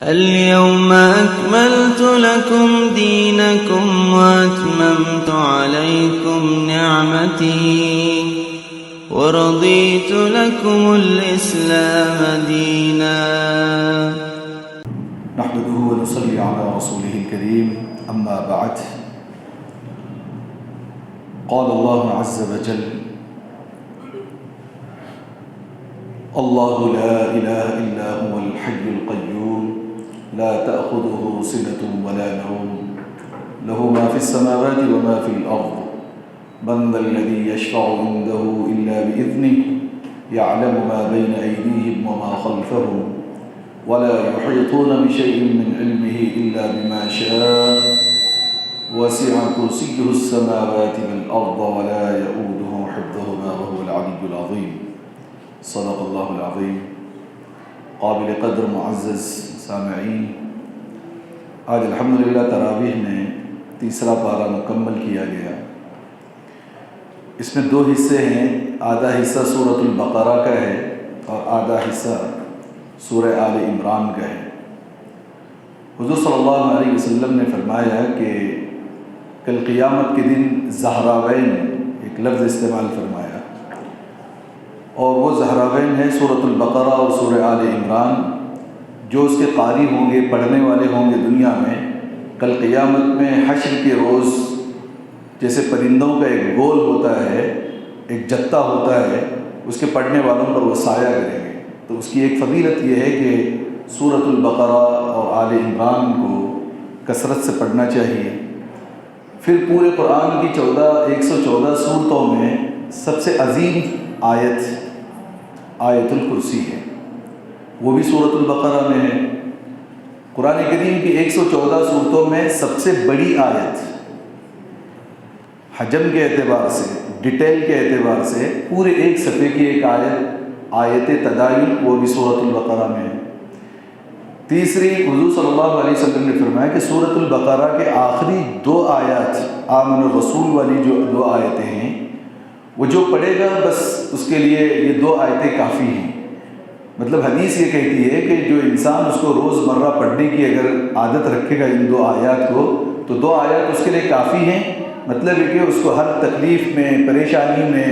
اليوم أكملت لكم دينكم وأتممت عليكم نعمتي ورضيت لكم الإسلام دينا. نحمده ونصلي على رسوله الكريم. أما بعد، قال الله عز وجل: الله لا إله إلا هو الحي القيوم لا تأخذه سنة ولا نوم له ما في السماوات وما في الأرض من ذا الذي يشفع عنده إلا بإذنه يعلم ما بين أيديهم وما خلفهم ولا يحيطون بشيء من علمه إلا بما شاء وسع كرسيه السماوات والأرض ولا يؤوده حفظهما وهو العلي العظيم. صدق اللہ العظیم. قابل قدر معزز سامعین، آج الحمدللہ تراویح میں تیسرا پارہ مکمل کیا گیا. اس میں دو حصے ہیں، آدھا حصہ سورۃ البقرہ کا ہے اور آدھا حصہ سورہ آل عمران کا ہے. حضور صلی اللہ علیہ وسلم نے فرمایا کہ کل قیامت کے دن زہراوین ایک لفظ استعمال فرمایا، اور وہ زہراوین ہے سورۃ البقرہ اور سورہ آل عمران. جو اس کے قاری ہوں گے، پڑھنے والے ہوں گے دنیا میں، کل قیامت میں حشر کے روز جیسے پرندوں کا ایک گول ہوتا ہے، ایک جتہ ہوتا ہے، اس کے پڑھنے والوں پر وہ سایہ کریں گے. تو اس کی ایک فضیلت یہ ہے کہ سورۃ البقرہ اور آل عمران کو کثرت سے پڑھنا چاہیے. پھر پورے قرآن کی 114 صورتوں میں سب سے عظیم آیت الکرسی ہے، وہ بھی سورۃ البقرہ میں ہے. قرآن کریم کی 114 صورتوں میں سب سے بڑی آیت حجم کے اعتبار سے، ڈیٹیل کے اعتبار سے، پورے ایک صفحے کی ایک آیت تدائن، وہ بھی سورۃ البقرہ میں ہے. تیسری، حضور صلی اللہ علیہ وسلم نے فرمایا کہ سورۃ البقرہ کے آخری دو آیات آمن الرسول والی جو دو آیتیں ہیں، وہ جو پڑھے گا بس اس کے لیے یہ دو آیتیں کافی ہیں. مطلب حدیث یہ کہتی ہے کہ جو انسان اس کو روز مرہ پڑھنے کی اگر عادت رکھے گا ان دو آیات کو، تو دو آیات اس کے لیے کافی ہیں. مطلب ہے کہ اس کو ہر تکلیف میں، پریشانی میں،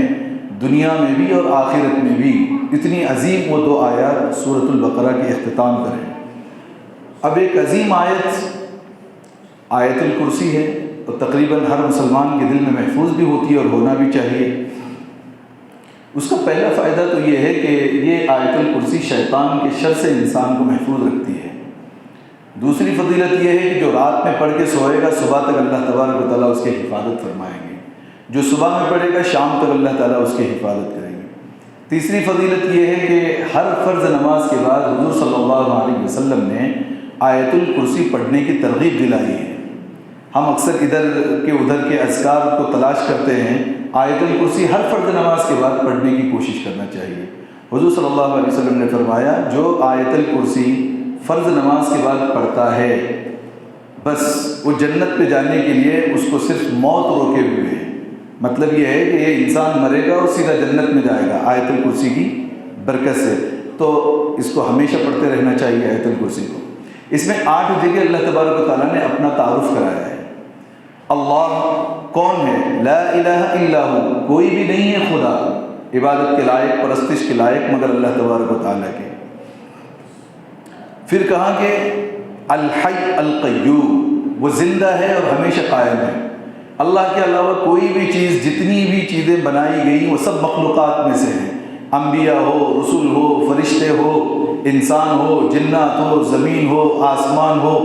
دنیا میں بھی اور آخرت میں بھی اتنی عظیم وہ دو آیات سورۃ البقرہ کے اختتام کریں. اب ایک عظیم آیت الکرسی ہے، اور تقریباً ہر مسلمان کے دل میں محفوظ بھی ہوتی ہے اور ہونا بھی چاہیے. اس کا پہلا فائدہ تو یہ ہے کہ یہ آیت الکرسی شیطان کے شر سے انسان کو محفوظ رکھتی ہے. دوسری فضیلت یہ ہے کہ جو رات میں پڑھ کے سوئے گا، صبح تک اللہ تبارک و تعالیٰ اس کی حفاظت فرمائیں گے. جو صبح میں پڑھے گا، شام تک اللہ تعالیٰ اس کی حفاظت کریں گے. تیسری فضیلت یہ ہے کہ ہر فرض نماز کے بعد حضور صلی اللہ علیہ وسلم نے آیت الکرسی پڑھنے کی ترغیب دلائی ہے. ہم اکثر ادھر کے ادھر کے اذکار کو تلاش کرتے ہیں، آیت الکرسی ہر فرض نماز کے بعد پڑھنے کی کوشش کرنا چاہیے. حضور صلی اللہ علیہ وسلم نے فرمایا جو آیت الکرسی فرض نماز کے بعد پڑھتا ہے، بس وہ جنت پہ جانے کے لیے اس کو صرف موت روکے ہوئے ہے. مطلب یہ ہے کہ یہ انسان مرے گا اور سیدھا جنت میں جائے گا آیت الکرسی کی برکت سے. تو اس کو ہمیشہ پڑھتے رہنا چاہیے آیت الکرسی کو. اس میں 8 جگہ اللہ تبارک و تعالیٰ نے اپنا تعارف کرایا ہے. اللہ کون ہے؟ لا الہ الا ہو، کوئی بھی نہیں ہے خدا عبادت کے لائق، پرستش کے لائق مگر اللہ تبارک و تعالیٰ کے. پھر کہا کہ الحی القیوم، وہ زندہ ہے اور ہمیشہ قائم ہے. اللہ کے علاوہ کوئی بھی چیز، جتنی بھی چیزیں بنائی گئی وہ سب مخلوقات میں سے ہیں. انبیاء ہو، رسول ہو، فرشتے ہو، انسان ہو، جنات ہو، زمین ہو، آسمان ہو،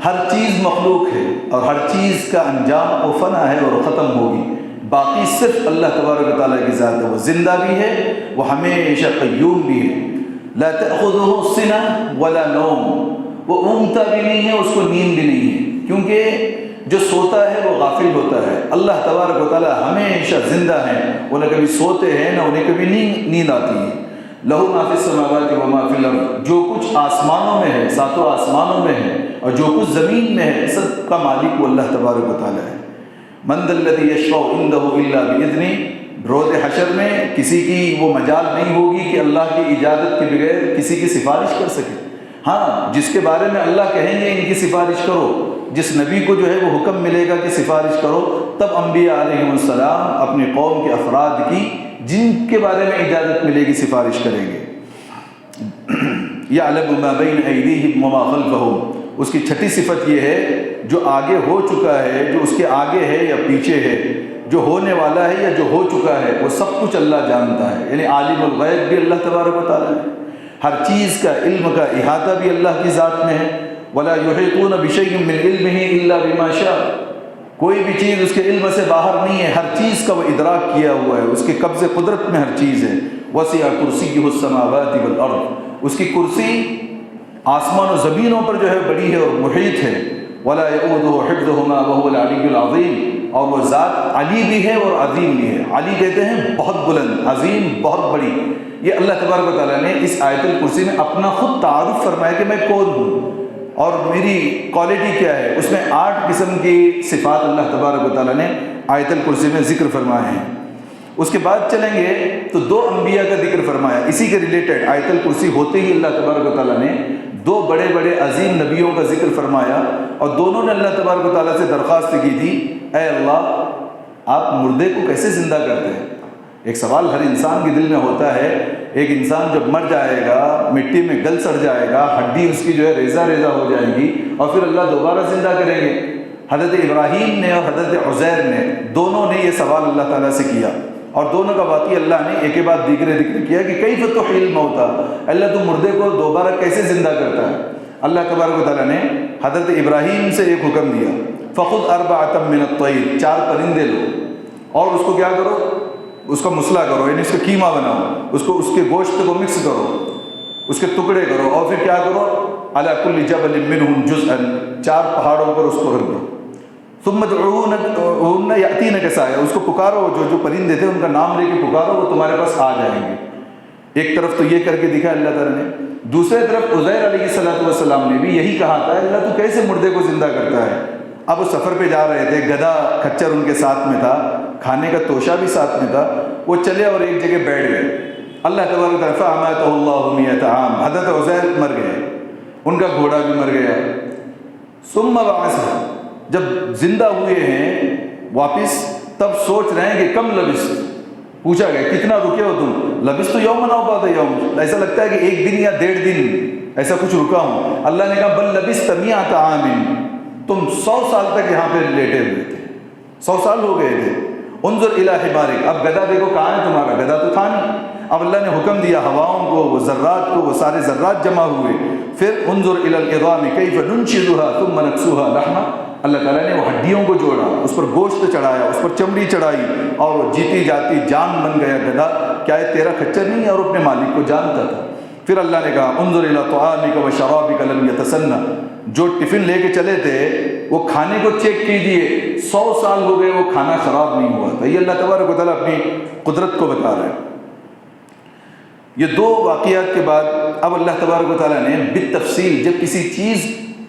ہر چیز مخلوق ہے اور ہر چیز کا انجام و فنا ہے اور ختم ہوگی. باقی صرف اللہ تبارک و تعالیٰ کی ذات ہے. وہ زندہ بھی ہے، وہ ہمیشہ قیوم بھی ہے. لا تأخذہ سنہ ولا نوم، وہ اونگتا بھی نہیں ہے، اس کو نیند بھی نہیں ہے، کیونکہ جو سوتا ہے وہ غافل ہوتا ہے. اللہ تبارک و تعالیٰ ہمیشہ زندہ ہیں، وہ نہ کبھی سوتے ہیں نہ انہیں کبھی نیند آتی ہے. لہو ما فی السماوات و ما فی الارض، جو کچھ آسمانوں میں ہے، 7 آسمانوں میں ہے، اور جو کچھ زمین میں ہے، سب کا مالک وہ اللہ تبارک و تعالیٰ ہے. من ذا الذی یشفع عندہ الا باذنہ، روز حشر میں کسی کی وہ مجال نہیں ہوگی کہ اللہ کی اجازت کے بغیر کسی کی سفارش کر سکے. ہاں جس کے بارے میں اللہ کہیں گے ان کی سفارش کرو، جس نبی کو جو ہے وہ حکم ملے گا کہ سفارش کرو، تب انبیاء علیہ السلام اپنی قوم کے افراد کی جن کے بارے میں اجازت ملے گی سفارش کریں گے۔ یعلم ما بین ایدیہم وما خلفہم، اس کی چھٹی صفت یہ ہے جو آگے ہو چکا ہے، جو اس کے آگے ہے یا پیچھے ہے، جو ہونے والا ہے یا جو ہو چکا ہے، وہ سب کچھ اللہ جانتا ہے، یعنی عالم الغیب بھی اللہ تبارک و تعالیٰ ہے، ہر چیز کا علم کا احاطہ بھی اللہ کی ذات میں ہے۔ ولا یحیطون بشیء من علمہ الا بما شاء، کوئی بھی چیز اس کے علم سے باہر نہیں ہے، ہر چیز کا وہ ادراک کیا ہوا ہے، اس کے قبض قدرت میں ہر چیز ہے۔ وسع کرسیہ السماوات والارض، اس کی کرسی آسمان و زمینوں پر جو ہے بڑی ہے اور محیط ہے۔ ولا یؤودہ حفظہما وہو العلی العظیم، اور وہ ذات علی بھی ہے اور عظیم بھی ہے۔ علی کہتے ہیں بہت بلند، عظیم بہت بڑی۔ یہ اللہ تبارک و تعالیٰ نے اس آیت الکرسی میں اپنا خود تعارف فرمایا کہ میں کون ہوں اور میری کوالٹی کیا ہے۔ اس میں 8 قسم کی صفات اللہ تبارک و تعالیٰ نے آیت الکرسی میں ذکر فرمائے ہیں۔ اس کے بعد چلیں گے تو 2 انبیاء کا ذکر فرمایا، اسی کے ریلیٹڈ آیت الکرسی ہوتے ہی اللہ تبارک و تعالیٰ نے 2 بڑے بڑے عظیم نبیوں کا ذکر فرمایا، اور دونوں نے اللہ تبارک و تعالیٰ سے درخواست کی تھی، اے اللہ آپ مردے کو کیسے زندہ کرتے ہیں؟ ایک سوال ہر انسان کے دل میں ہوتا ہے، ایک انسان جب مر جائے گا، مٹی میں گل سڑ جائے گا، ہڈی اس کی جو ہے ریزہ ریزہ ہو جائے گی، اور پھر اللہ دوبارہ زندہ کریں گے۔ حضرت ابراہیم نے اور حضرت عزیر نے دونوں نے یہ سوال اللہ تعالیٰ سے کیا، اور دونوں کا واقعی اللہ نے ایک کے بعد دیگر ذکر کیا کہ کیف تحیی الموتیٰ، اللہ تو مردے کو دوبارہ کیسے زندہ کرتا ہے؟ اللہ تبارک و تعالیٰ نے حضرت ابراہیم سے ایک حکم دیا، فخذ 4 من الطیر، 4 پرندے لو اور اس کو کیا کرو، اس کا مسلح کرو، یعنی اس کا قیمہ بناؤ، اس کے گوشت کو مکس کرو، اس کے ٹکڑے کرو، اور پھر کیا کرو، علی کل جبل منہم جزءا، 4 پہاڑوں پر اس کو رکھ دو، ثم ادعوہن یأتینک سعیا، اس کو پکارو، جو پرندے تھے ان کا نام لے کے پکارو، وہ تمہارے پاس آ جائیں گے۔ ایک طرف تو یہ کر کے دکھا اللہ تعالیٰ نے، دوسرے طرف عزیر علیہ السلام نے بھی یہی کہا تھا، اللہ تو کیسے مردے کو زندہ کرتا ہے؟ اب وہ سفر پہ جا رہے تھے، گدھا کھچر ان کے ساتھ میں تھا، کھانے کا توشہ بھی ساتھ میں تھا، وہ چلے اور ایک جگہ بیٹھ گئے۔ اللہ تبارک و تعالیٰ فَأَمَاتَهُ اللَّهُ مِئَةَ عَامٍ، حضرت عزیر مر گئے، ان کا گھوڑا بھی مر گیا۔ ثُمَّ بَعَثَ، جب زندہ ہوئے ہیں واپس، تب سوچ رہے ہیں کہ کم لبثت، پوچھا گیا کتنا رکے ہو تم؟ لبثت یوما أو بعض یوم، ایسا لگتا ہے کہ 1 دن یا 1.5 دن ایسا کچھ رکا ہوں۔ اللہ نے کہا بل لبثت 100 عام، تم 100 سال تک یہاں پہ لیٹے ہوئے تھے، 100 سال ہو گئے تھے۔ انظر الی حمارک، اب گدھا دیکھو کہاں ہے تمہارا، گدھا تو تھا نہیں۔ اب اللہ نے حکم دیا ہواؤں کو، وہ ذرات کو، وہ سارے ذرات جمع ہوئے۔ پھر انظر الی العظام کیف ننشزها ثم نکسوها لحما، اللہ تعالیٰ نے وہ ہڈیوں کو جوڑا، اس پر گوشت چڑھایا، اس پر چمڑی چڑھائی، اور وہ جیتی جاتی جان بن گیا گدھا۔ کیا یہ تیرا کھچر نہیں ہے؟ اور اپنے مالک کو جانتا تھا۔ پھر اللہ نے کہا انظر الی طعامک وشرابک لم یتسنہ، جو ٹفن لے کے چلے تھے وہ کھانے کو چیک کیجئے، 100 سال ہو گئے وہ کھانا خراب نہیں ہوا تھا۔ یہ اللہ تبارک و تعالیٰ اپنی قدرت کو بتا رہے ہیں۔ یہ 2 واقعات کے بعد اب اللہ تبارک و تعالیٰ نے بالتفصیل، جب کسی چیز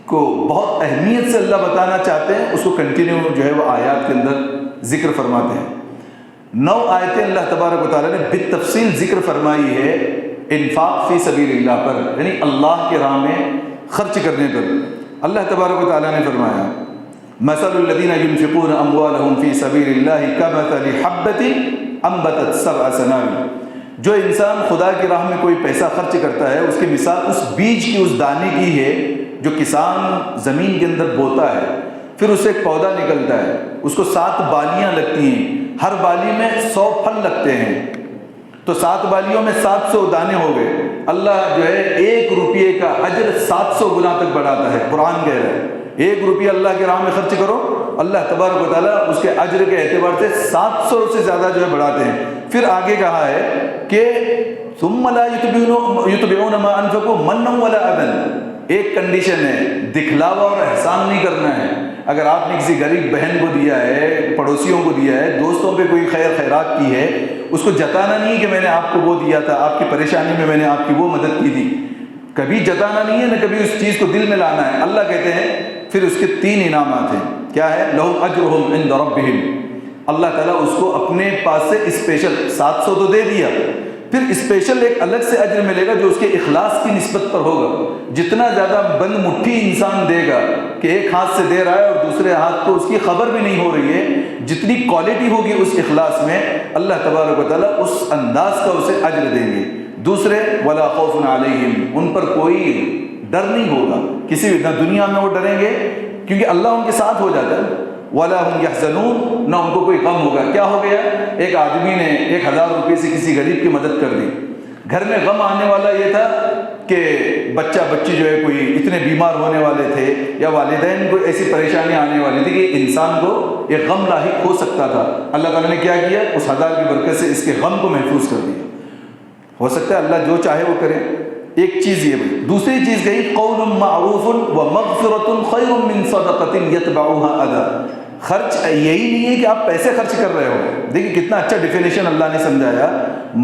کو بہت اہمیت سے اللہ بتانا چاہتے ہیں، اس کو کنٹینیو جو ہے وہ آیات کے اندر ذکر فرماتے ہیں۔ 9 آیتیں اللہ تبارک و تعالیٰ نے بالتفصیل ذکر فرمائی ہے انفاق فی سبیل اللہ پر، یعنی اللہ کے راہ میں خرچ کرنے پر۔ اللہ تبارک و تعالیٰ نے فرمایا مثل الذین ينفقون اموالهم فی سبیل اللہ کمثل حبۃ انبتت 7 سنابل، جو انسان خدا کی راہ میں کوئی پیسہ خرچ کرتا ہے، اس کی مثال اس بیج کی، اس دانے کی ہے جو کسان زمین کے اندر بوتا ہے، پھر اس سے ایک پودا نکلتا ہے، اس کو 7 بالیاں لگتی ہیں، ہر بالی میں 100 پھل لگتے ہیں، تو 7 بالیوں میں 700 دانے ہو گئے۔ اللہ جو ہے 1 روپیے کا اجر 700 گنا تک بڑھاتا ہے۔ قرآن کہہ رہا ہے 1 روپیہ اللہ کے راہ میں خرچ کرو، اللہ تبارک و تعالیٰ اس کے اجر کے اعتبار سے 700 سے زیادہ جو ہے بڑھاتے ہیں۔ پھر آگے کہا ہے کہ ثم لا یتبعون ما انفقوا منا ولا اذى، ایک کنڈیشن ہے، دکھلاوا اور احسان نہیں کرنا ہے۔ اگر آپ نے کسی غریب بہن کو دیا ہے، پڑوسیوں کو دیا ہے، دوستوں پہ کوئی خیرات کی ہے، اس کو جتانا نہیں کہ میں نے آپ کو وہ دیا تھا، آپ کی پریشانی میں میں نے آپ کی وہ مدد کی تھی، کبھی جتانا نہیں ہے نہ کبھی اس چیز کو دل میں لانا ہے۔ اللہ کہتے ہیں پھر اس کے 3 انعامات ہیں، کیا ہے؟ لہم اجرہم عند ربہم، اللہ تعالیٰ اس کو اپنے پاس سے اسپیشل 700 تو دے دیا، پھر اسپیشل ایک الگ سے اجر ملے گا جو اس کے اخلاص کی نسبت پر ہوگا. جتنا زیادہ بند مٹھی انسان دے گا کہ ایک ہاتھ سے دے رہا ہے اور دوسرے ہاتھ کو اس کی خبر بھی نہیں ہو رہی ہے, جتنی کوالٹی ہوگی اس اخلاص میں, اللہ تبارک و تعالیٰ اس انداز کا اسے اجر دیں گے. دوسرے ولا خوف علیہم, ان پر کوئی ڈر نہیں ہوگا کسی بھی, نہ دنیا میں وہ ڈریں گے کیونکہ اللہ ان کے ساتھ ہو جاتا ہے, ولا هم يحزنون, نہ ان کو کوئی غم ہوگا. کیا ہو گیا, ایک آدمی نے 1000 روپے سے کسی غریب کی مدد کر دی, گھر میں غم آنے والا یہ تھا کہ بچہ بچی جو ہے کوئی اتنے بیمار ہونے والے تھے یا والدین کو ایسی پریشانی آنے والی تھی کہ انسان کو ایک غم لاحق ہو سکتا تھا. اللہ تعالیٰ نے کیا کیا, اس 1000 کی برکت سے اس کے غم کو محفوظ کر دیا. ہو سکتا ہے اللہ جو چاہے وہ کرے. ایک چیز یہ بھائی. دوسری چیز کہی قول معروف ومغفرۃ خیر من صدقۃ یتبعها اذى. خرچ یہی نہیں ہے کہ آپ پیسے خرچ کر رہے ہو. دیکھیں کتنا اچھا ڈیفینیشن اللہ نے سمجھایا.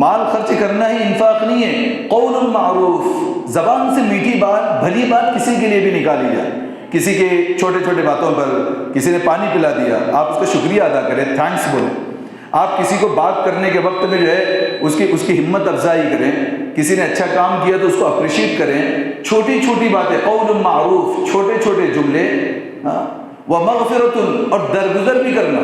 مال خرچ کرنا ہی انفاق نہیں ہے. قول معروف, زبان سے میٹھی بات, بھلی بات کسی کے لیے بھی نکالی جائے. کسی کے چھوٹے چھوٹے باتوں پر کسی نے پانی پلا دیا, آپ اس کا شکریہ ادا کریں, تھینکس بولیں. آپ کسی کو بات کرنے کے وقت میں جو ہے اس کی ہمت افزائی کریں. کسی نے اچھا کام کیا تو اس کو اپریشیٹ کریں. چھوٹی چھوٹی باتیں, قول معروف, چھوٹے چھوٹے جملے. ومغفرۃ, اور درگزر بھی کرنا.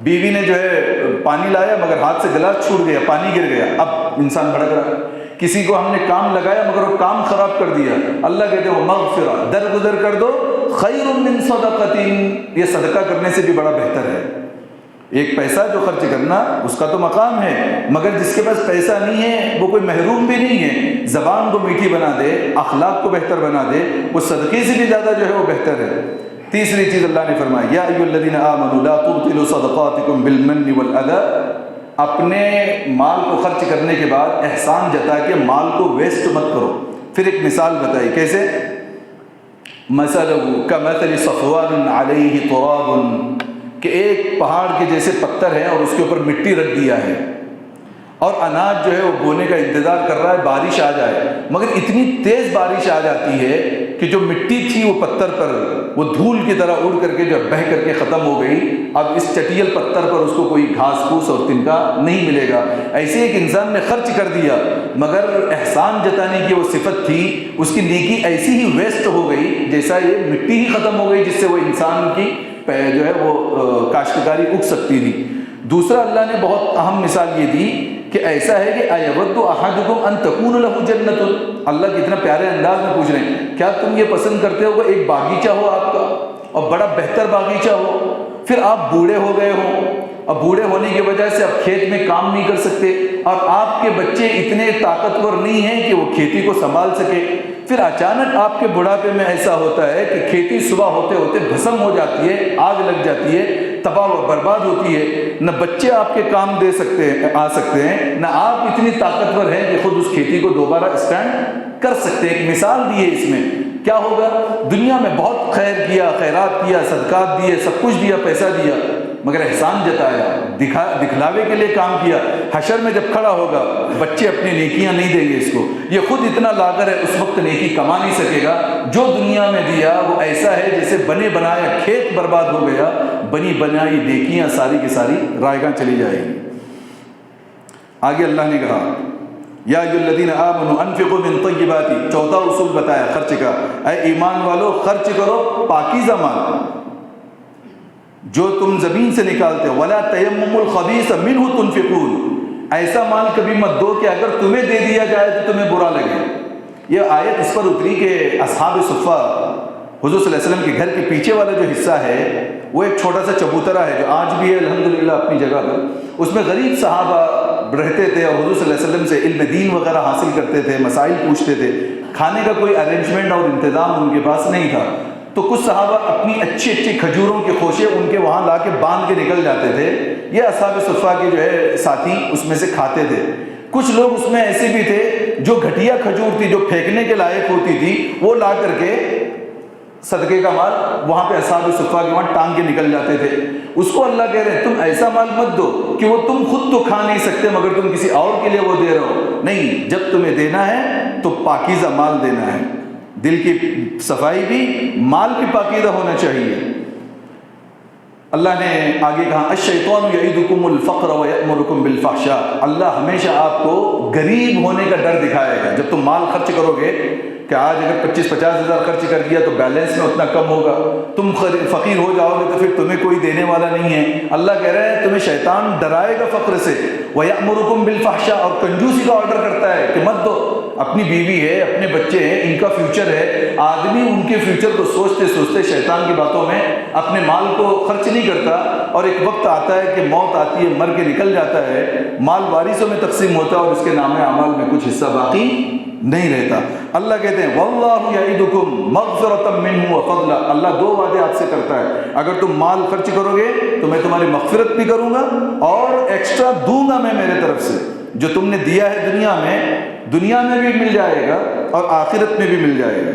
بیوی نے جو ہے پانی لایا مگر ہاتھ سے گلاس چھوٹ گیا, پانی گر گیا, اب انسان بھڑک رہا ہے. کسی کو ہم نے کام لگایا مگر وہ کام خراب کر دیا, اللہ کہتے ہیں وہ مغفرہ, درگزر کر دو. خیر من صدقۃ, یہ صدقہ کرنے سے بھی بڑا بہتر ہے. ایک پیسہ جو خرچ کرنا اس کا تو مقام ہے, مگر جس کے پاس پیسہ نہیں ہے وہ کوئی محروم بھی نہیں ہے, زبان کو میٹھی بنا دے, اخلاق کو بہتر بنا دے, وہ صدقے سے بھی زیادہ جو ہے وہ بہتر ہے. تیسری چیز اللہ نے فرمائی, یا ایھا الذین آمنوا لا تبطلوا صدقاتکم بالمن والاذی. اپنے مال کو خرچ کرنے کے بعد احسان جتا کے مال کو ویسٹ مت کرو. پھر ایک مثال بتائی کیسے, مثلہ کمثل صفوان علیہ تراب, کہ ایک پہاڑ کے جیسے پتھر ہے اور اس کے اوپر مٹی رکھ دیا ہے اور اناج جو ہے وہ بونے کا انتظار کر رہا ہے, بارش آ جائے, مگر اتنی تیز بارش آ جاتی ہے کہ جو مٹی تھی وہ پتھر پر وہ دھول کی طرح اڑ کر کے جو بہہ کر کے ختم ہو گئی. اب اس چٹیل پتھر پر اس کو کوئی گھاس پھوس اور تنکا نہیں ملے گا. ایسے ایک انسان نے خرچ کر دیا مگر احسان جتانے کی وہ صفت تھی, اس کی نیکی ایسی ہی ویسٹ ہو گئی جیسا یہ مٹی ہی ختم ہو گئی جس سے وہ انسان کی جو ہے وہ کاشتکاری اگ سکتی تھی. دوسرا اللہ نے بہت اہم مثال یہ دی کہ ایسا ہے کہ ایود احدکم ان تکون له جنت. اللہ کتنا پیارے انداز میں پوچھ رہے ہیں, کیا تم یہ پسند کرتے ہو کہ ایک باغیچہ ہو آپ کا اور بڑا بہتر باغیچہ ہو, پھر آپ بوڑھے ہو گئے ہو, اب بوڑھے ہونے کی وجہ سے اب کھیت میں کام نہیں کر سکتے اور آپ کے بچے اتنے طاقتور نہیں ہیں کہ وہ کھیتی کو سنبھال سکے. پھر اچانک آپ کے بڑھاپے میں ایسا ہوتا ہے کہ کھیتی صبح ہوتے ہوتے بھسم ہو جاتی ہے, آگ لگ جاتی ہے, تباہ و برباد ہوتی ہے. نہ بچے آپ کے کام دے سکتے ہیں, آ سکتے ہیں, نہ آپ اتنی طاقتور ہیں کہ خود اس کھیتی کو دوبارہ اسٹینڈ کر سکتے ہیں. ایک مثال دی ہے اس میں. کیا ہوگا, دنیا میں بہت خیر کیا, خیرات کیا, صدقات دیے, سب کچھ دیا, پیسہ دیا, مگر احسان جتایا, دکھلاوے کے لیے کام کیا. حشر میں جب کھڑا ہوگا بچے اپنی نیکیاں نہیں دیں گے اس کو, یہ خود اتنا لاغر ہے اس وقت نیکی کما نہیں سکے گا. جو دنیا میں دیا وہ ایسا ہے جیسے بنے بنایا کھیت برباد ہو گیا, بنی بنائی نیکیاں ساری کی ساری رائیگاں چلی جائیں گی. آگے اللہ نے کہا یا ایھا الذین آمنوا انفقوا من طیبات, چوتھا اصول بتایا خرچ کا, اے ایمان والو خرچ کرو پاکیزہ مال جو تم زمین سے نکالتے ہو. ولا تیمموا الخبیث منہ تنفقون, ایسا مال کبھی مت دو کہ اگر تمہیں دے دیا جائے تو تمہیں برا لگے. یہ آیت اس پر اتری کہ اصحاب صفہ, حضور صلی اللہ علیہ وسلم کے گھر کے پیچھے والا جو حصہ ہے وہ ایک چھوٹا سا چبوترا ہے جو آج بھی ہے الحمدللہ اپنی جگہ پر. اس میں غریب صحابہ رہتے تھے اور حضور صلی اللہ علیہ وسلم سے علم دین وغیرہ حاصل کرتے تھے, مسائل پوچھتے تھے. کھانے کا کوئی ارینجمنٹ اور انتظام ان کے پاس نہیں تھا, تو کچھ صحابہ اپنی اچھی اچھی کھجوروں کے خوشے ان کے وہاں لا کے باندھ کے نکل جاتے تھے. یہ اصحاب صفہ کے جو ہے ساتھی اس میں سے کھاتے تھے. کچھ لوگ اس میں ایسے بھی تھے جو گھٹیا کھجور تھی جو پھینکنے کے لائق ہوتی تھی وہ لا کر کے صدقے کا مال وہاں پہ اصحاب صفہ کے وہاں ٹانگ کے نکل جاتے تھے. اس کو اللہ کہہ رہے ہیں تم ایسا مال مت دو کہ وہ تم خود تو کھا نہیں سکتے مگر تم کسی اور کے لیے وہ دے رہے ہو. نہیں, جب تمہیں دینا ہے تو پاکیزہ مال دینا ہے. دل کی صفائی بھی, مال بھی پاکیزہ ہونا چاہیے. اللہ نے آگے کہا الشیطان یعیدکم الفقر ویأمرکم بالفحشاء، اللہ ہمیشہ آپ کو غریب ہونے کا ڈر دکھائے گا. جب تم مال خرچ کرو گے کہ آج اگر 25-50 ہزار خرچ کر دیا تو بیلنس میں اتنا کم ہوگا، تم فقیر ہو جاؤ گے تو پھر تمہیں کوئی دینے والا نہیں ہے. اللہ کہہ رہے ہیں تمہیں شیطان ڈرائے گا فقر سے. وَيَأْمُرُكُمْ بِالْفَحْشَاء، اور کنجوسی کا آرڈر کرتا ہے کہ مت دو. اپنی بیوی ہے، اپنے بچے ہیں، ان کا فیوچر ہے. آدمی ان کے فیوچر کو سوچتے سوچتے شیطان کی باتوں میں اپنے مال کو خرچ نہیں کرتا، اور ایک وقت آتا ہے کہ موت آتی ہے، مر کے نکل جاتا ہے، مال وارثوں میں تقسیم ہوتا ہے اور اس کے نام اعمال میں کچھ حصہ باقی نہیں رہتا. اللہ کہتے ہیں واللہ یعدکم مغفرۃ منہ وفضلا، اللہ دو وعدے آپ سے کرتا ہے. اگر تم مال خرچ کرو گے تو میں تمہاری مغفرت بھی کروں گا اور ایکسٹرا دوں گا میں میرے طرف سے. جو تم نے دیا ہے دنیا میں بھی مل جائے گا اور آخرت میں بھی مل جائے گا.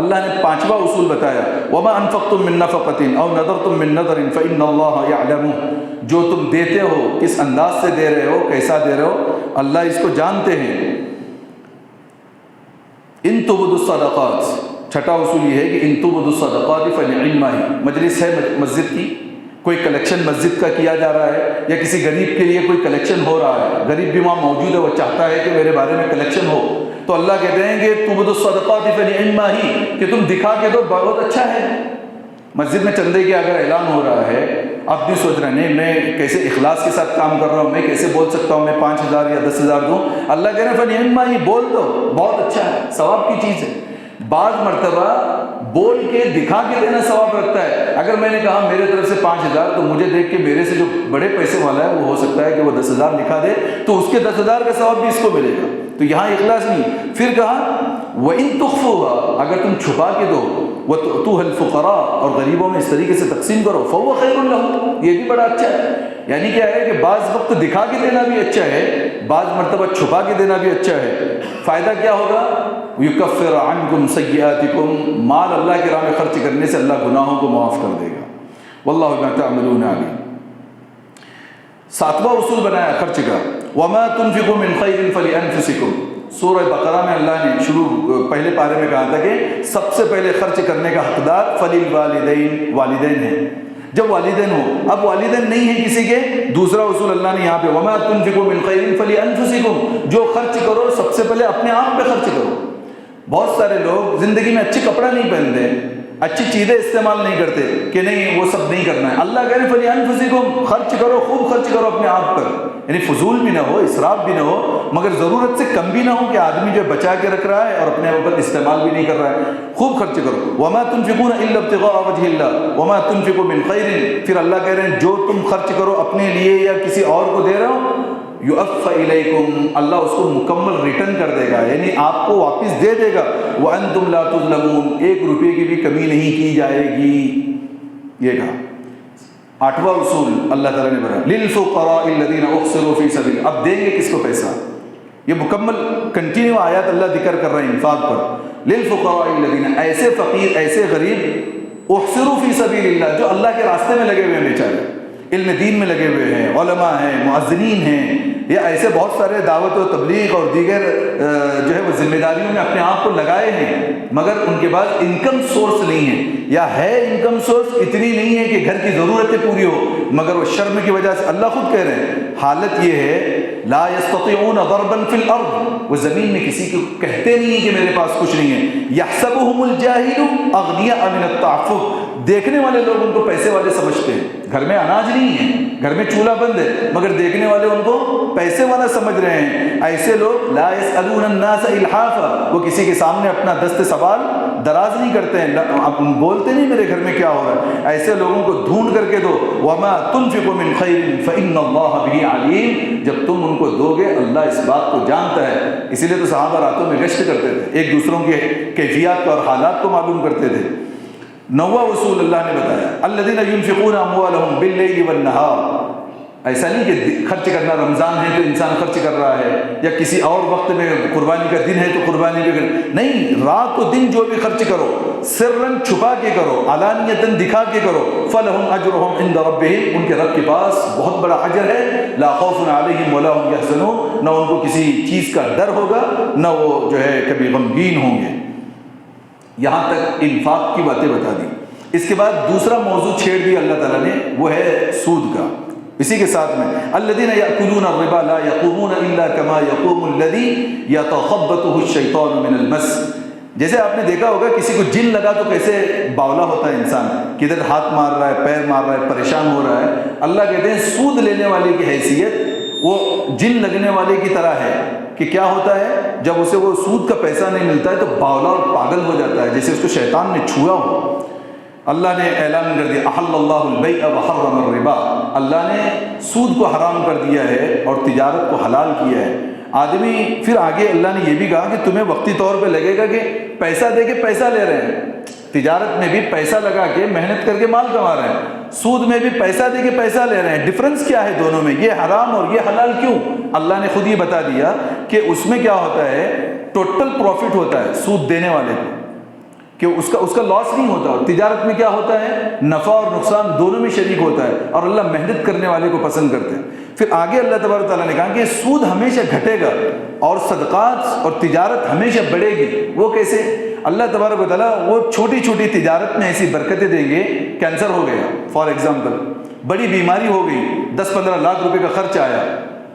اللہ نے 5واں اصول بتایا وما انفقتم من نفقۃ او نذرتم من نذر فإن اللہ یعلم، جو تم دیتے ہو کس انداز سے دے رہے ہو، کیسا دے رہے ہو، اللہ اس کو جانتے ہیں. ان تبدوا الصدقات، چھٹا اصول یہ ہے کہ ان تبدوا الصدقات فنعما ہی. مجلس ہے مسجد کی، کوئی کلیکشن مسجد کا کیا جا رہا ہے یا کسی غریب کے لیے کوئی کلیکشن ہو رہا ہے، غریب بھی وہاں موجود ہے، وہ چاہتا ہے کہ میرے بارے میں کلیکشن ہو، تو اللہ کہتے ہیں کہ تبدوا الصدقات فنعما ہی، کہ تم دکھا کے دو بہت اچھا ہے. مسجد میں چندے کی اگر اعلان ہو رہا ہے، آپ بھی سوچ رہے ہیں نہیں میں کیسے اخلاص کے ساتھ کام کر رہا ہوں، میں کیسے بول سکتا ہوں میں 5,000 یا 10,000 دوں. اللہ کہہ رہے ہیں فنعما ہی، بول دو بہت اچھا ہے، ثواب کی چیز ہے. بعض مرتبہ بول کے دکھا کے دینا ثواب رکھتا ہے. اگر میں نے کہا میرے طرف سے 5,000 تو مجھے دیکھ کے میرے سے جو بڑے پیسے والا ہے وہ ہو سکتا ہے کہ وہ 10,000 لکھا دے تو اس کے 10,000 کا ثواب بھی اس کو ملے گا. تو یہاں اخلاص نہیں. پھر کہا وَإِن تُخْفُوهَا، اگر تم چھپا کے دو، وَتُؤْتُوهَا الْفُقَرَاءَ، اور غریبوں میں اس طریقے سے تقسیم کرو، فَهُوَ خَيْرٌ لَهُمْ، یہ بھی بڑا اچھا ہے. یعنی کیا ہے کہ بعض وقت دکھا کے دینا بھی اچھا ہے، بعض مرتبہ چھپا کے دینا بھی اچھا ہے. فائدہ کیا ہوگا؟ یکفر عنکم سیئاتکم، مال اللہ کی راہ میں خرچ کرنے سے اللہ گناہوں کو معاف کر دے گا. واللہ بما تعملون علیم. 7واں اصول بنایا خرچ کا وما تنفقوا من خیر فلانفسکم. سورہ بقرہ میں اللہ نے پہلے پارے میں کہا تھا کہ سب سے پہلے خرچ کرنے کا حقدار فللوالدین، والدین ہیں. جب والدین ہو، اب والدین نہیں ہیں کسی کے، دوسرا اصول اللہ نے یہاں پہ وما تنفقوا من خیر فلانفسکم، جو خرچ کرو سب سے پہلے اپنے آپ پہ خرچ کرو. بہت سارے لوگ زندگی میں اچھے کپڑا نہیں پہنتے، اچھی چیزیں استعمال نہیں کرتے کہ نہیں وہ سب نہیں کرنا ہے. اللہ کہہ رہے فلانفسکم، خرچ کرو، خوب خرچ کرو اپنے آپ پر. یعنی فضول بھی نہ ہو، اسراف بھی نہ ہو، مگر ضرورت سے کم بھی نہ ہو کہ آدمی جو بچا کے رکھ رہا ہے اور اپنے اوپر استعمال بھی نہیں کر رہا ہے. خوب خرچ کرو. وما تنفقون الا ابتغاء وجه الله وما تنفقوا من خیر. پھر اللہ کہہ رہے ہیں جو تم خرچ کرو اپنے لیے یا کسی اور کو دے رہے ہو، یوفى الیکم، اللہ اس کو مکمل ریٹرن کر دے گا، یعنی آپ کو واپس دے دے گا. وانتم لا تظلمون، 1 روپے کی بھی کمی نہیں کی جائے گی. یہ کہا 8واں اصول اللہ تعالیٰ نے بتایا للفقراء الذین احصروا فی سبیل. اب دیں گے کس کو پیسہ؟ یہ مکمل کنٹینیو آیات اللہ ذکر کر رہے ہیں انفاق پر. للفقراء الذین، ایسے فقیر، ایسے غریب، احصروا فی سبیل اللہ، جو اللہ کے راستے میں لگے ہوئے ہیں، بیچارے علم دین میں لگے ہوئے ہیں، علماء ہیں، مؤذنین ہیں، یا ایسے بہت سارے دعوت و تبلیغ اور دیگر جو ہے وہ ذمہ داریوں میں اپنے آپ کو لگائے ہیں، مگر ان کے پاس انکم سورس نہیں ہے، یا ہے انکم سورس اتنی نہیں ہے کہ گھر کی ضرورتیں پوری ہو، مگر وہ شرم کی وجہ سے، اللہ خود کہہ رہے ہیں حالت یہ ہے لا یستطیعون ضربا فی الارض، وہ زمین میں کسی کو کہتے نہیں کہ میرے پاس کچھ نہیں ہے. یحسبهم الجاہل اغنیاء من التعفف، دیکھنے والے لوگ ان کو پیسے والے سمجھتے ہیں، گھر میں اناج نہیں ہے، گھر میں چولہا بند ہے، مگر دیکھنے والے ان کو پیسے والا سمجھ رہے ہیں. ایسے لوگ لا يسألون الناس الحافا، وہ کسی کے سامنے اپنا دست سوال دراز نہیں کرتے ہیں، بولتے نہیں میرے گھر میں کیا ہو رہا ہے. ایسے لوگوں کو ڈھونڈ کر کے دو. وما تنفقوا من خیر فإن اللہ به علیم، جب تم ان کو دو گے اللہ اس بات کو جانتا ہے. اسی لیے تو صحابہ راتوں میں گشت کرتے تھے، ایک دوسروں کے کیفیات کو اور حالات کو معلوم کرتے تھے. 9واں اصول اللہ نے بتایا الذین ينفقون اموالهم باللیل والنہار. ایسا نہیں کہ خرچ کرنا رمضان ہے تو انسان خرچ کر رہا ہے، یا کسی اور وقت میں قربانی کا دن ہے تو قربانی بھی کر، نہیں، رات و دن جو بھی خرچ کرو، سرن چھپا کے کرو، علانیتاً دکھا کے کرو، فلہم اجرہم عند ربہم، ان کے رب کے پاس بہت بڑا اجر ہے. لا خوف علیہم ولا هم یحزنون، نہ ان کو کسی چیز کا ڈر ہوگا، نہ وہ جو ہے کبھی غمگین ہوں گے. یہاں تک انفاق کی باتیں بتا دی. اس کے بعد دوسرا موضوع چھیڑ دیا اللہ تعالیٰ نے، وہ ہے سود کا، اسی کے ساتھ میں الذین یأکلون الربا لا یقومون الا کما یقوم الذی یتخبطہ الشیطان من المس۔ جیسے آپ نے دیکھا ہوگا کسی کو جن لگا تو کیسے باولا ہوتا ہے انسان، کدھر ہاتھ مار رہا ہے، پیر مار رہا ہے، پریشان ہو رہا ہے۔ اللہ کہتے ہیں سود لینے والے کی حیثیت وہ جن لگنے والے کی طرح ہے کہ کیا ہوتا ہے، جب اسے وہ سود کا پیسہ نہیں ملتا ہے تو باولا اور پاگل ہو جاتا ہے، جیسے اس کو شیطان نے چھوا ہو۔ اللہ نے اعلان کر دیا احل اللہ البیع وحرم الربا، اللہ نے سود کو حرام کر دیا ہے اور تجارت کو حلال کیا ہے۔ آدمی پھر آگے اللہ نے یہ بھی کہا کہ تمہیں وقتی طور پہ لگے گا کہ پیسہ دے کے پیسہ لے رہے ہیں، تجارت میں بھی پیسہ لگا کے محنت کر کے مال کما رہے ہیں، سود میں بھی پیسہ دے کے پیسہ لے رہے ہیں۔ ڈفرنس کیا ہے دونوں میں؟ یہ حرام اور یہ حلال کیوں؟ اللہ نے خود یہ بتا دیا کہ اس میں کیا ہوتا ہے، ٹوٹل پروفٹ ہوتا ہے سود دینے والے کو، کہ اس کا لاس نہیں ہوتا، اور تجارت میں کیا ہوتا ہے، نفع اور نقصان دونوں میں شریک ہوتا ہے، اور اللہ محنت کرنے والے کو پسند کرتے ہیں۔ پھر آگے اللہ تبارک تعالیٰ نے کہا کہ سود ہمیشہ گھٹے گا اور صدقات اور تجارت ہمیشہ بڑھے گی۔ وہ کیسے؟ اللہ تبارک و تعالیٰ وہ چھوٹی چھوٹی تجارت میں ایسی برکتیں دیں گے، کینسر ہو گیا فار ایگزامپل، بڑی بیماری ہو گئی، 10-15 لاکھ روپے کا خرچ آیا،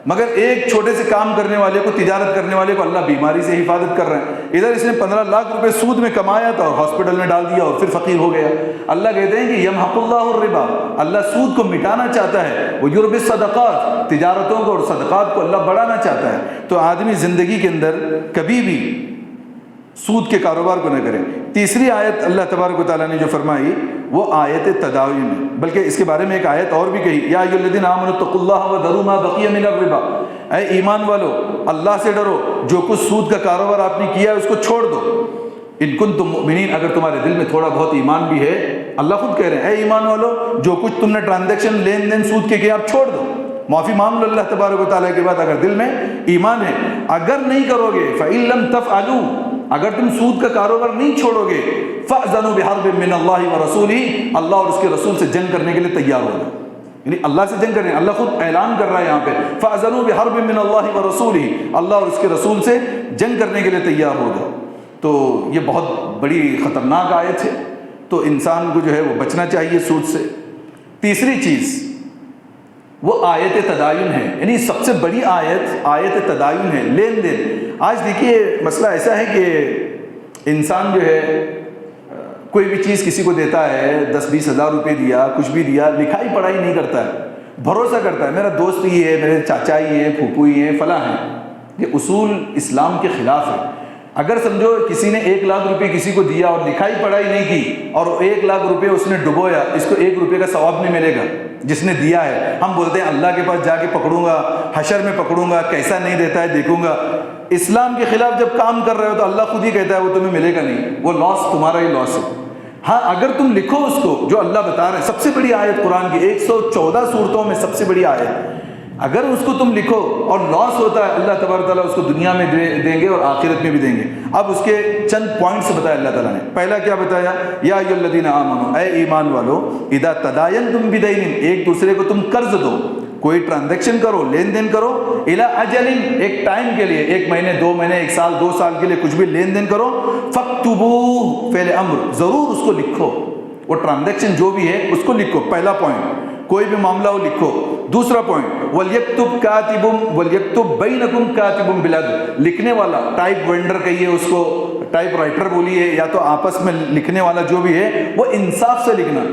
مگر ایک چھوٹے سے کام کرنے والے کو، تجارت کرنے والے کو اللہ بیماری سے حفاظت کر رہے ہیں۔ ادھر اس نے 15 لاکھ روپے سود میں کمایا تھا اور ہاسپٹل میں ڈال دیا اور پھر فقیر ہو گیا۔ اللہ کہتے ہیں کہ یمحق اللہ الربا، اللہ سود کو مٹانا چاہتا ہے، ویربی الصدقات، تجارتوں کو اور صدقات کو اللہ بڑھانا چاہتا ہے۔ تو آدمی زندگی کے اندر کبھی بھی سود کے کاروبار کو نہ کرے۔ تیسری آیت اللہ تبارک و تعالیٰ نے جو فرمائی وہ آیت تداوی میں، بلکہ اس کے بارے میں ایک آیت اور بھی کہی، یا ایھا الذین آمنوا اتقوا اللہ وذروا ما بقی من الربا، اے ایمان والو اللہ سے ڈرو، جو کچھ سود کا کاروبار آپ نے کیا ہے اس کو چھوڑ دو، ان کنتم مؤمنین، اگر تمہارے دل میں تھوڑا بہت ایمان بھی ہے۔ اللہ خود کہہ رہے ہیں اے ایمان والو جو کچھ تم نے ٹرانزیکشن لین دین سود کے کیا آپ چھوڑ دو، معافی مانگ لو اللہ تبارک و تعالیٰ کے بعد، اگر دل میں ایمان ہے۔ اگر نہیں کرو گے فإن لم تفعلوا، اگر تم سود کا کاروبار نہیں چھوڑو گے، فأذنوا بحرب من اللہ ورسولہ، اللہ اور اس کے رسول سے جنگ کرنے کے لیے تیار ہو جاؤ، یعنی اللہ سے جنگ کرنے، اللہ خود اعلان کر رہا ہے یہاں پہ فأذنوا بحرب من اللہ ورسولہ، اللہ اور اس کے رسول سے جنگ کرنے کے لیے تیار ہو جاؤ۔ تو یہ بہت بڑی خطرناک آیت ہے، تو انسان کو جو ہے وہ بچنا چاہیے سود سے۔ تیسری چیز وہ آیت تداین ہے، یعنی سب سے بڑی آیت تداین ہے، لین دین۔ آج دیکھیے مسئلہ ایسا ہے کہ انسان جو ہے کوئی بھی چیز کسی کو دیتا ہے، 10-20 ہزار روپے دیا، کچھ بھی دیا، لکھائی پڑھائی نہیں کرتا ہے، بھروسہ کرتا ہے میرا دوست ہی ہے، میرے چاچا ہی ہے، پھوپھو ہی ہے، فلاں ہے۔ یہ اصول اسلام کے خلاف ہے۔ اگر سمجھو کسی نے 1 لاکھ روپے کسی کو دیا اور لکھائی پڑھائی نہیں کی اور 1 لاکھ روپے اس نے ڈبویا، اس کو 1 روپے کا ثواب نہیں ملے گا جس نے دیا ہے۔ ہم بولتے ہیں اللہ کے پاس جا کے پکڑوں گا، حشر میں پکڑوں گا، کیسا نہیں دیتا ہے دیکھوں گا۔ اسلام کے خلاف جب کام کر رہے ہو تو اللہ خود ہی کہتا ہے وہ تمہیں ملے گا نہیں، وہ لاس تمہارا ہی لاس ہے۔ ہاں اگر تم لکھو اس کو جو اللہ بتا رہے ہیں، سب سے بڑی آیت قرآن کی 114 سورتوں میں سب سے بڑی آیت، اگر اس کو تم لکھو اور لاس ہوتا ہے، اللہ تبارک تعالیٰ اس کو دنیا میں دیں گے اور آخرت میں بھی دیں گے۔ اب اس کے چند پوائنٹس بتایا اللہ تعالیٰ نے۔ پہلا کیا بتایا، یا ایھا الذین آمنوا، اے ایمان والو، اذا تداینتم بدین، ایک دوسرے کو تم قرض دو، کوئی ٹرانزیکشن کرو، لین دین کرو، الی اجل، ایک ٹائم کے لیے، 1 مہینے 2 مہینے 1 سال 2 سال کے لیے کچھ بھی لین دین کرو، فاکتبوہ، فعل امر، ضرور اس کو لکھو، وہ ٹرانزیکشن جو بھی ہے اس کو لکھو۔ پہلا پوائنٹ، کوئی بھی معاملہ ہو لکھو۔ دوسرا پوائنٹ، وَلْيَكْتُبْ كَاتِبٌ وَلْيَكْتُبْ بَيْنَكُمْ كَاتِبٌ بِالْعَدْلِ، لکھنے والا، ٹائپ وینڈر کہیے اس کو، ٹائپ رائٹر بولیے، یا تو آپس میں لکھنے والا جو بھی ہے وہ انصاف سے لکھنا۔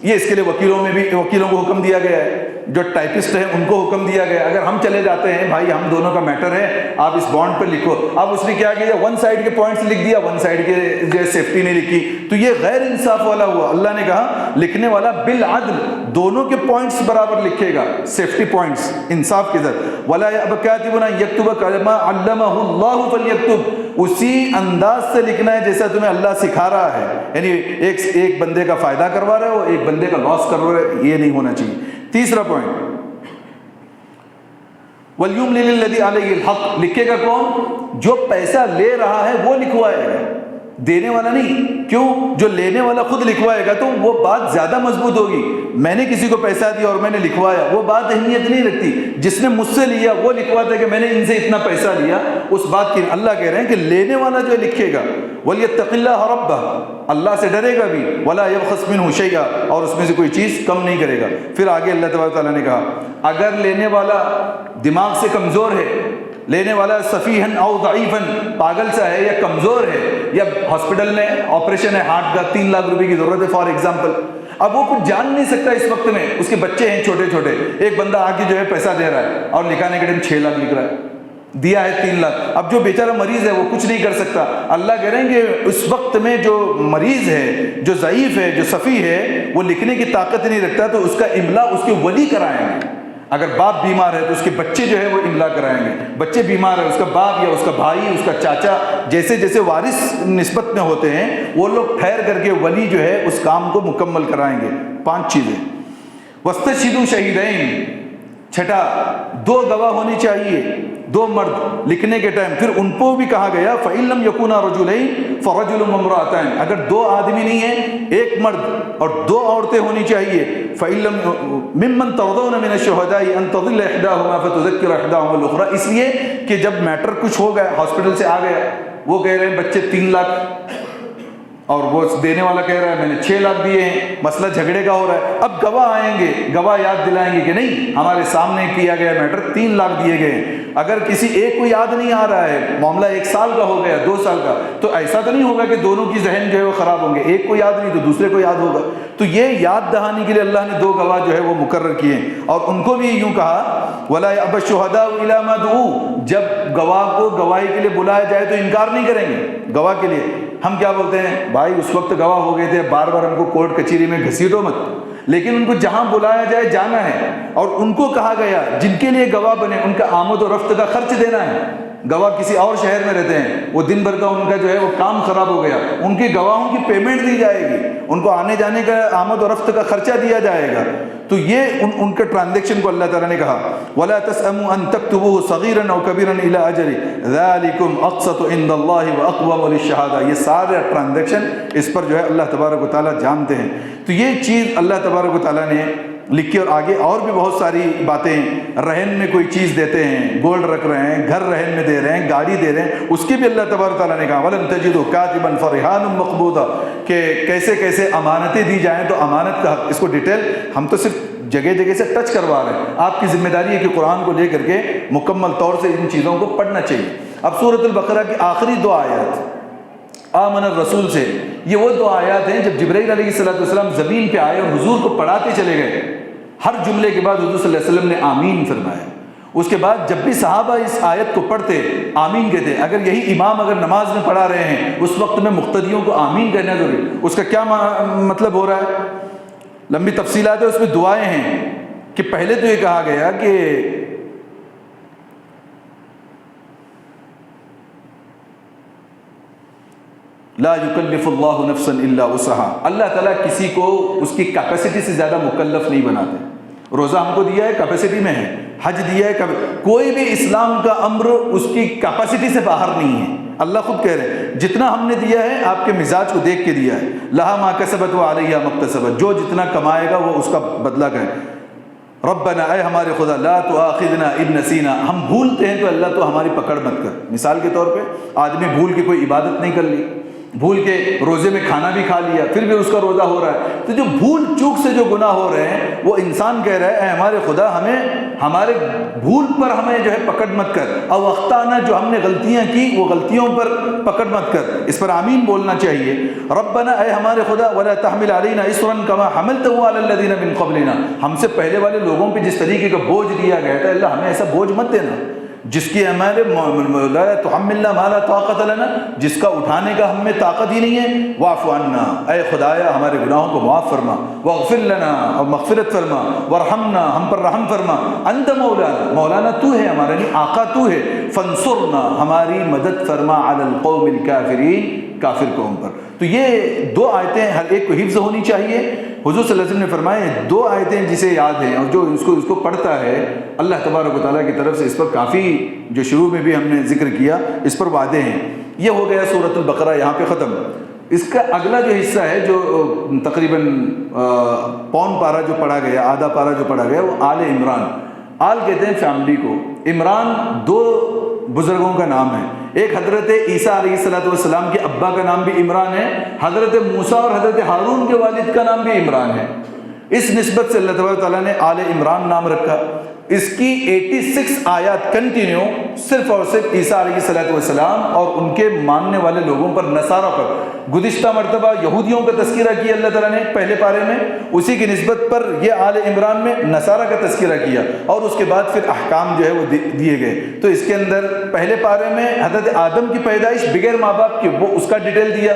یہ اس کے لیے وکیلوں کو حکم دیا گیا ہے، جو ٹائپسٹ ہیں ان کو حکم دیا گیا ہے۔ اگر ہم چلے جاتے ہیں بھائی ہم دونوں کا میٹر ہے، آپ اس بانڈ پہ لکھو، اب اس نے کیا کیا، 1 سائڈ کے پوائنٹس لکھ دیا، 1 سائڈ کے جو سیفٹی نہیں لکھی، تو یہ غیر انصاف والا ہوا۔ اللہ نے کہا لکھنے والا بالعدل، دونوں کے پوائنٹس برابر لکھے گا، سیفٹی پوائنٹس انصاف کے ساتھ۔ ولا یأبى کاتب ان یکتب کما علمہ اللہ فلیکتب، اسی انداز سے لکھنا ہے جیسا تمہیں اللہ سکھا رہا ہے، یعنی ایک بندے کا فائدہ کروا رہے ہو، ایک بندے کا لاس کروا رہے ہو، یہ نہیں ہونا چاہیے۔ تیسرا پوائنٹ، وَلْيُمْلِلِ الَّذِي عَلَيْهِ الْحَقِّ، لکھے گا کون، جو پیسہ لے رہا ہے وہ لکھوائے گا، دینے والا نہیں۔ کیوں؟ جو لینے والا خود لکھوائے گا تو وہ بات زیادہ مضبوط ہوگی۔ میں نے کسی کو پیسہ دیا اور میں نے لکھوایا وہ بات اہمیت نہیں رکھتی، جس نے مجھ سے لیا وہ لکھواتا ہے کہ میں نے ان سے اتنا پیسہ لیا، اس بات کی اللہ کہہ رہے ہیں کہ لینے والا جو لکھے گا وَلْيَتَّقِ اللَّهَ رَبَّهُ، اللہ سے ڈرے گا بھی، وَلَا يَبْخَسْ مِنْهُ شَيْئًا، اور اس میں سے کوئی چیز کم نہیں کرے گا۔ پھر آگے اللہ تبارک تعالیٰ نے کہا اگر لینے والا دماغ سے کمزور ہے، لینے والا سفیہن او ضعیفن، پاگل سا ہے یا کمزور ہے، یا ہاسپٹل میں آپریشن ہے ہارٹ کا 3 لاکھ روپے کی ضرورت ہے فار ایگزامپل، اب وہ کچھ جان نہیں سکتا اس وقت میں، اس کے بچے ہیں چھوٹے چھوٹے، ایک بندہ آ کے جو ہے پیسہ دے رہا ہے اور لکھانے کے ٹائم 6 لاکھ لکھ رہا ہے، دیا ہے 3 لاکھ، اب جو بیچارہ مریض ہے وہ کچھ نہیں کر سکتا، اللہ کہہ رہے ہیں کہ اس وقت میں جو مریض ہے، جو ضعیف ہے، جو سفیہ ہے، وہ لکھنے کی طاقت نہیں رکھتا، تو اس کا املا اس کے ولی کرائیں گے۔ اگر باپ بیمار ہے تو اس کے بچے جو ہے وہ املا کرائیں گے، بچے بیمار ہے اس کا باپ یا اس کا بھائی، اس کا چاچا، جیسے جیسے وارث نسبت میں ہوتے ہیں وہ لوگ ٹھہر کر کے ولی جو ہے اس کام کو مکمل کرائیں گے۔ 5 چیزیں، وَاسْتَشْهِدُوا شَهِيدَيْنِ، چھٹا 2 گواہ ہونے چاہیے، 2 مرد لکھنے کے ٹائم۔ پھر ان کو بھی کہا گیا فَإِن لَّمْ يَكُونَا رَجُلَيْنِ فَرَجُلٌ وَامْرَأَتَانِ، اگر 2 آدمی نہیں ہیں، 1 مرد اور 2 عورتیں ہونی چاہیے۔ فَإِن لَّم مِّمَّن تَرْضَوْنَ مِنَ الشُّهَدَاءِ أَن تَضِلَّ إِحْدَاهُمَا فَتُذَكِّرَ إِحْدَاهُمَا الْأُخْرَىٰ، اس لیے کہ جب میٹر کچھ ہو گیا، ہاسپٹل سے آ گیا، وہ کہہ رہے ہیں بچے 3 لاکھ اور وہ دینے والا کہہ رہا ہے میں نے 6 لاکھ دیے ہیں، مسئلہ جھگڑے کا ہو رہا ہے، اب گواہ آئیں گے، گواہ یاد دلائیں گے کہ نہیں ہمارے سامنے کیا گیا میٹر 3 لاکھ دیے گئے ہیں۔ اگر کسی ایک کو یاد نہیں آ رہا ہے، معاملہ 1 سال کا ہو گیا، 2 سال کا، تو ایسا تو نہیں ہوگا کہ دونوں کی ذہن جو ہے وہ خراب ہوں گے، ایک کو یاد نہیں تو دوسرے کو یاد ہوگا، تو یہ یاد دہانی کے لیے اللہ نے 2 گواہ جو ہے وہ مقرر کیے، اور ان کو بھی یوں کہا وَلَا يَأْبَ الشُّهَدَاءُ إِلَىٰ مَا دُعُوا، جب گواہ کو گواہی کے لیے بلایا جائے تو انکار نہیں کریں گے گواہ کے لیے۔ ہم کیا بولتے ہیں بھائی اس وقت گواہ ہو گئے تھے، بار بار ہم کو کورٹ کچہری میں گھسیٹو مت، لیکن ان کو جہاں بلایا جائے جانا ہے، اور ان کو کہا گیا جن کے لیے گواہ بنے ان کا آمد و رفت کا خرچ دینا ہے۔ گواہ کسی اور شہر میں رہتے ہیں، وہ دن بھر کا ان کا جو ہے وہ کام خراب ہو گیا، ان کے گواہوں کی پیمنٹ دی جائے گی، ان کو آنے جانے کا آمد و رفت کا خرچہ دیا جائے گا۔ تو یہ ان کے ٹرانزیکشن کو اللہ تعالیٰ نے کہا وَلَا تَسْأَمُوا أَن تَكْتُبُوهُ صَغِيرًا أَوْ كَبِيرًا إِلَىٰ أَجَلٍ ذَلِكُمْ أَقْسَطُ عِندَ اللَّهِ وَأَقْوَمُ لِلشَّهَادَةِ، یہ سارے ٹرانزیکشن اس پر جو ہے اللہ تبارک و تعالیٰ جانتے ہیں۔ تو یہ چیز اللہ تبارک و تعالیٰ نے لکھی، اور آگے اور بھی بہت ساری باتیں، رہن میں کوئی چیز دیتے ہیں، گولڈ رکھ رہے ہیں، گھر رہن میں دے رہے ہیں، گاڑی دے رہے ہیں، اس کی بھی اللہ تبارک تعالیٰ نے کہا وَلَن تَجِدُوا كَاتِبًا فَرِهَانٌ مَّقْبُوضًا، کہ کیسے کیسے امانتیں دی جائیں، تو امانت کا حق، اس کو ڈیٹیل ہم تو صرف جگہ جگہ سے ٹچ کروا رہے ہیں، آپ کی ذمہ داری ہے کہ قرآن کو لے کر کے مکمل طور سے ان چیزوں کو پڑھنا چاہیے۔ اب سورۃ البقرہ کی آخری 2 آیات آمن الرسول سے، یہ وہ 2 آیات ہیں جب جبرائیل علیہ السلام زمین پہ آئے اور حضور کو پڑھاتے چلے گئے، ہر جملے کے بعد حضور صلی اللہ علیہ وسلم نے آمین فرمایا۔ اس کے بعد جب بھی صحابہ اس آیت کو پڑھتے آمین کہتے، اگر یہی امام اگر نماز میں پڑھا رہے ہیں اس وقت میں مقتدیوں کو آمین کہنا ضروری، اس کا کیا مطلب ہو رہا ہے؟ لمبی تفصیلات ہے، اس میں دعائیں ہیں کہ پہلے تو یہ کہا گیا کہ لا یکلف اللہ نفسا الا وسعها، اللہ تعالیٰ کسی کو اس کی کیپیسٹی سے زیادہ مکلف نہیں بناتے۔ روزہ ہم کو دیا ہے کیپیسٹی میں ہے، حج دیا ہے، کوئی بھی اسلام کا امر اس کی کیپیسٹی سے باہر نہیں ہے۔ اللہ خود کہہ رہے ہیں جتنا ہم نے دیا ہے آپ کے مزاج کو دیکھ کے دیا ہے، لہا ما کسبت وعلیہا ما اکتسبت، جو جتنا کمائے گا وہ اس کا بدلہ کرے۔ ربنا، اے ہمارے خدا، لا تؤاخذنا ان نسینا، ہم بھولتے ہیں تو اللہ تو ہماری پکڑ مت کر۔ مثال کے طور پہ آدمی بھول کے کوئی عبادت نہیں کر لی، بھول کے روزے میں کھانا بھی کھا لیا، پھر بھی اس کا روزہ ہو رہا ہے، تو جو بھول چوک سے جو گناہ ہو رہے ہیں وہ انسان کہہ رہا ہے اے ہمارے خدا ہمیں ہمارے بھول پر ہمیں جو ہے پکڑ مت کر، او اخطانا، جو ہم نے غلطیاں کی وہ غلطیوں پر پکڑ مت کر۔ اس پر آمین بولنا چاہیے۔ ربنا، اے ہمارے خدا، ولا تحمل علینا اصرا کما حملته علی الذین من قبلنا، ہم سے پہلے والے لوگوں پہ جس طریقے کا بوجھ دیا گیا تھا اللہ ہمیں ایسا بوجھ مت دینا، جس کی ہمارے لا تحملنا ما لا طاقت لنا، جس کا اٹھانے کا ہم میں طاقت ہی نہیں ہے۔ واعف عنا، اے خدایا ہمارے گناہوں کو معاف فرما، واغفر لنا، اور مغفرت فرما، وارحمنا، ہم پر رحم فرما، انت مولانا، مولانا تو ہے ہمارا، نہیں آقا تو ہے، فانصرنا، ہماری مدد فرما، علی القوم الکافرین، کافر قوم پر۔ تو یہ 2 آیتیں ہر ایک کو حفظ ہونی چاہیے۔ حضور صلی اللہ علیہ وسلم نے فرمایا 2 آیتیں جسے یاد ہیں اور جو اس کو پڑھتا ہے اللہ تبارک و تعالیٰ کی طرف سے اس پر کافی، جو شروع میں بھی ہم نے ذکر کیا، اس پر وعدے ہیں۔ یہ ہو گیا سورۃ البقرہ، یہاں پہ ختم۔ اس کا اگلا جو حصہ ہے جو تقریباً پون پارہ جو پڑھا گیا، آدھا پارہ جو پڑھا گیا، وہ آل عمران. آل کہتے ہیں فیملی کو. عمران دو بزرگوں کا نام ہے. ایک حضرت عیسیٰ علیہ السلام کے ابا کا نام بھی عمران ہے، حضرت موسیٰ اور حضرت ہارون کے والد کا نام بھی عمران ہے. اس نسبت سے اللہ تبارک تعالیٰ نے آل عمران نام رکھا. اس کی 86 آیات کنٹینیو صرف اور صرف عیسیٰ علیہ السلام اور ان کے ماننے والے لوگوں پر، نصارہ پر. گزشتہ مرتبہ یہودیوں کا تذکرہ کیا اللہ تعالیٰ نے پہلے پارے میں، اسی کی نسبت پر یہ آل عمران میں نصارہ کا تذکرہ کیا، اور اس کے بعد پھر احکام جو ہے وہ دیے گئے. تو اس کے اندر پہلے پارے میں حضرت آدم کی پیدائش بغیر ماں باپ کے، وہ اس کا ڈیٹیل دیا.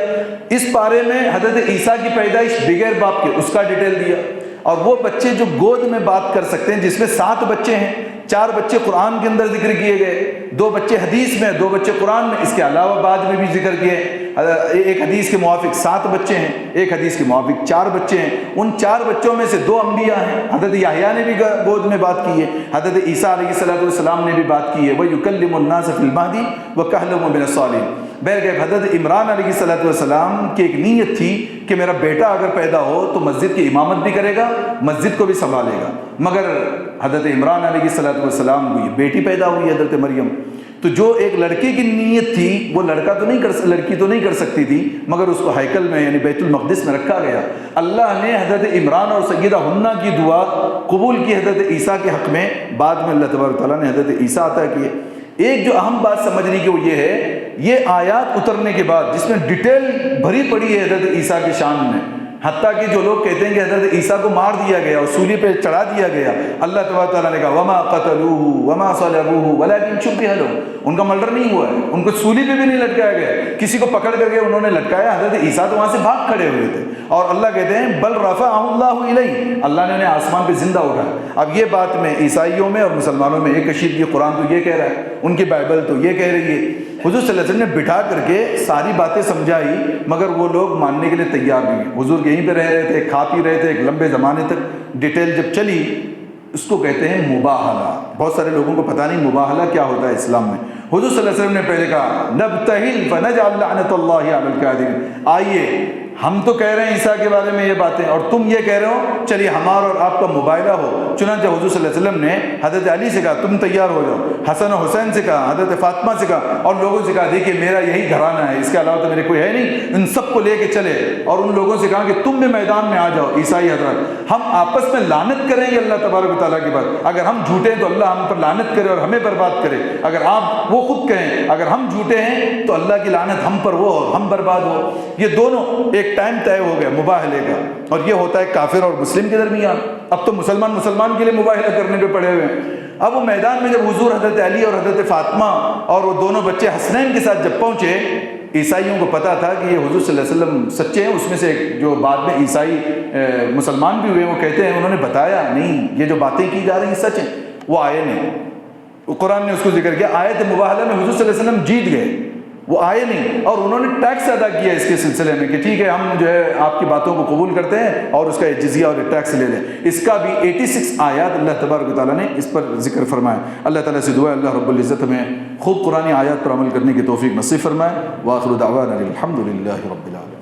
اس پارے میں حضرت عیسیٰ کی پیدائش بغیر باپ کے، اس کا ڈیٹیل دیا. اور وہ بچے جو گود میں بات کر سکتے ہیں، جس میں 7 بچے ہیں، 4 بچے قرآن کے اندر ذکر کیے گئے، 2 بچے حدیث میں، 2 بچے قرآن میں، اس کے علاوہ بعد میں بھی ذکر کیے. ایک حدیث کے موافق 7 بچے ہیں، ایک حدیث کے موافق 4 بچے ہیں. ان 4 بچوں میں سے 2 انبیاء ہیں. حضرت یحییٰ نے بھی گود میں بات کی ہے، حضرت عیسیٰ علیہ السلام نے بھی بات کی ہے. وَيُكَلِّمُ النَّاسَ فِي الْمَهْدِ وَكَهْلًا مِنَ الصَّالِحِينَ. بہرکیف حضرت عمران علیہ السلام کی ایک نیت تھی کہ میرا بیٹا اگر پیدا ہو تو مسجد کی امامت بھی کرے گا، مسجد کو بھی سنبھالے گا. مگر حضرت عمران علیہ السلام کو یہ بیٹی پیدا ہوئی حضرت مریم. تو جو ایک لڑکے کی نیت تھی وہ لڑکی تو نہیں کر سکتی تھی، مگر اس کو ہیکل میں یعنی بیت المقدس میں رکھا گیا. اللہ نے حضرت عمران اور سیدہ حنہ کی دعا قبول کی حضرت عیسیٰ کے حق میں. بعد میں اللہ تبارک تعالیٰ نے حضرت عیسیٰ عطا کیے. ایک جو اہم بات سمجھنے کی وہ یہ ہے، یہ آیات اترنے کے بعد جس میں ڈیٹیل بھری پڑی ہے حضرت عیسیٰ کی شان میں، حتیٰ کہ جو لوگ کہتے ہیں کہ حضرت عیسیٰ کو مار دیا گیا اور سولی پہ چڑھا دیا گیا، اللہ تبارک تعالیٰ نے کہا وما قتلوه وما صلبوه ولكن شبه لهم. ان کا مرڈر نہیں ہوا ہے، ان کو سولی پہ بھی نہیں لٹکایا گیا، کسی کو پکڑ کر کے انہوں نے لٹکایا. حضرت عیسیٰ تو وہاں سے بھاگ کھڑے ہوئے تھے، اور اللہ کہتے ہیں بل رفعہ اللہ الیہ، اللہ نے انہیں آسمان پہ زندہ اٹھایا. اب یہ بات میں عیسائیوں میں اور مسلمانوں میں ایک کشید کی، قرآن تو یہ کہہ رہا ہے، ان کی بائبل تو یہ کہہ رہی ہے. حضور صلی اللہ علیہ وسلم نے بٹھا کر کے ساری باتیں سمجھائی، مگر وہ لوگ ماننے کے لیے تیار نہیں ہیں. حضور یہیں پہ رہ رہے تھے، کھا پی رہے تھے ایک لمبے زمانے تک. ڈیٹیل جب چلی، اس کو کہتے ہیں مباہلہ. بہت سارے لوگوں کو پتہ نہیں مباہلہ کیا ہوتا ہے اسلام میں. حضور صلی اللہ علیہ وسلم نے پہلے کہا نبتہل فنجعل لعنت اللہ علی الکاذبین. آئیے ہم تو کہہ رہے ہیں عیسیٰ کے بارے میں یہ باتیں، اور تم یہ کہہ رہے ہو، چلیے ہمارا اور آپ کا مباہلہ ہو. چنانچہ حضور صلی اللہ علیہ وسلم نے حضرت علی سے کہا تم تیار ہو جاؤ، حسن و حسین سے کہا، حضرت فاطمہ سے کہا، اور لوگوں سے کہا دیکھیے میرا یہی گھرانہ ہے، اس کے علاوہ تو میرے کوئی ہے نہیں. ان سب کو لے کے چلے اور ان لوگوں سے کہا کہ تم بھی میدان میں آ جاؤ. عیسائی حضرات، ہم آپس میں لعنت کریں گے اللہ تبارک و تعالیٰ کی بات. اگر ہم جھوٹے ہیں تو اللہ ہم پر لعنت کرے اور ہمیں برباد کرے. اگر آپ وہ خود کہیں اگر ہم جھوٹے ہیں تو اللہ کی لعنت ہم پر ہو اور ہم برباد ہو. یہ دونوں ایک ٹائم طے ہو گیا مباہلے کا، اور یہ ہوتا ہے کافر اور مسلم کے درمیان. اب تو مسلمان کے لیے مباہلہ کرنے پہ پڑے ہوئے ہیں. اب وہ میدان میں جب حضور حضرت علی اور حضرت فاطمہ اور وہ دونوں بچے حسنین کے ساتھ جب پہنچے، عیسائیوں کو پتا تھا کہ یہ حضور صلی اللہ علیہ وسلم سچے ہیں. اس میں سے جو بعد میں عیسائی مسلمان بھی ہوئے، وہ کہتے ہیں انہوں نے بتایا نہیں یہ جو باتیں کی جا رہی ہیں سچ ہیں. وہ آئے نہیں، قرآن نے اس کو ذکر کیا. آیت مباہلہ میں حضور صلی اللہ علیہ وسلم جیت گئے، وہ آئے نہیں، اور انہوں نے ٹیکس ادا کیا اس کے سلسلے میں کہ ٹھیک ہے ہم جو ہے آپ کی باتوں کو قبول کرتے ہیں اور اس کا جزیہ اور ٹیکس لے لیں. اس کا بھی 86 آیات اللہ تبارک و تعالیٰ نے اس پر ذکر فرمایا. اللہ تعالیٰ سے دعا ہے اللہ رب العزت ہمیں خود قرآن آیات پر عمل کرنے کی توفیق نصیب فرمائے. وآخر دعوانا الحمد للہ رب العالمین.